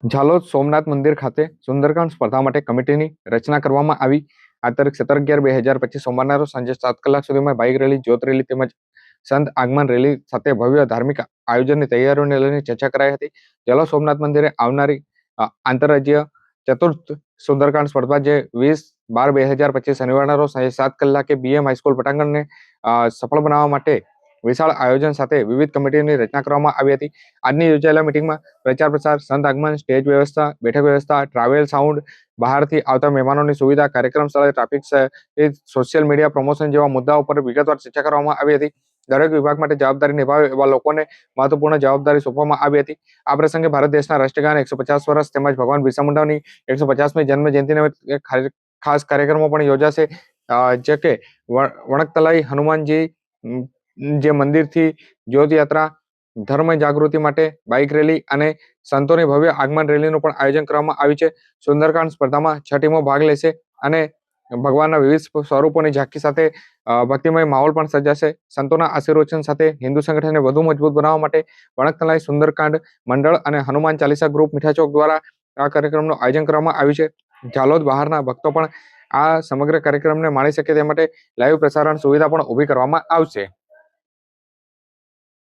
ઝાલોદ સોમનાથ મંદિર ખાતે સુંદરકાંડ સ્પર્ધા માટે કમિટીની રચના કરવામાં આવી। આ તારીખ 17/11/2025 સોમવારના રોજ સાંજે 7 કલાક સુધીમાં બાઇક રેલી, જ્યોત રેલી તેમજ સંત આગમન રેલી સાથે ભવ્ય ધાર્મિક આયોજનની તૈયારીઓને લઈને ચર્ચા કરાઈ હતી। ઝાલોદ સોમનાથ મંદિરે આવનારી આંતરરાજ્ય ચતુર્થ સુંદરકાંડ સ્પર્ધા જે 20/12/2025 શનિવારના રોજ સાંજે 7 કલાકે BM હાઈસ્કૂલ પટાંગણને સફળ બનાવવા માટે વિશાળ આયોજન સાથે વિવિધ કમિટીની રચના કરવામાં આવી હતી। આજની યોજાયેલા મિટિંગમાં પ્રચાર પ્રસાર, સંત આગમન, સ્ટેજ વ્યવસ્થા, બેઠક વ્યવસ્થા, ટ્રાવેલ, સાઉન્ડ, બહારથી આવતા મહેમાનોની સુવિધા, કાર્યક્રમ સ્થળે ટ્રાફિક સહિત સોશિયલ મીડિયા પ્રમોશન જેવા મુદ્દાઓ પર વિગતવાર ચર્ચા કરવામાં આવી હતી। દરેક વિભાગ માટે જવાબદારી નિભાવે એવા લોકોને મહત્વપૂર્ણ જવાબદારી સોંપવામાં આવી હતી। આ પ્રસંગે ભારત દેશના રાષ્ટ્રગાન 150 વર્ષ તેમજ ભગવાન બિરસા મુંડાની 150મી જન્મ જયંતિને ખાસ કાર્યક્રમો પણ યોજાશે, જે કે વણકતલાઈ હનુમાનજી જે મંદિરથી જ્યોત યાત્રા, ધર્મ જાગૃતિ માટે બાઇક રેલી અને સંતોની ભવ્ય આગમન રેલીનું પણ આયોજન કરવામાં આવ્યું છે। સુંદરકાંડ સ્પર્ધામાં 6 ટીમો ભાગ લેશે અને ભગવાનના વિવિધ સ્વરૂપોની ઝાંખી સાથે ભક્તિમય માહોલ પણ સર્જાશે। સંતોના આશીર્વચન સાથે હિન્દુ સંગઠનને વધુ મજબૂત બનાવવા માટે વણકતલાઈ સુંદરકાંડ મંડળ અને હનુમાન ચાલીસા ગ્રુપ મીઠાચોક દ્વારા આ કાર્યક્રમનું આયોજન કરવામાં આવ્યું છે। ઝાલોદ બહારના ભક્તો પણ આ સમગ્ર કાર્યક્રમને માણી શકે તે માટે લાઈવ પ્રસારણ સુવિધા પણ ઊભી કરવામાં આવશે।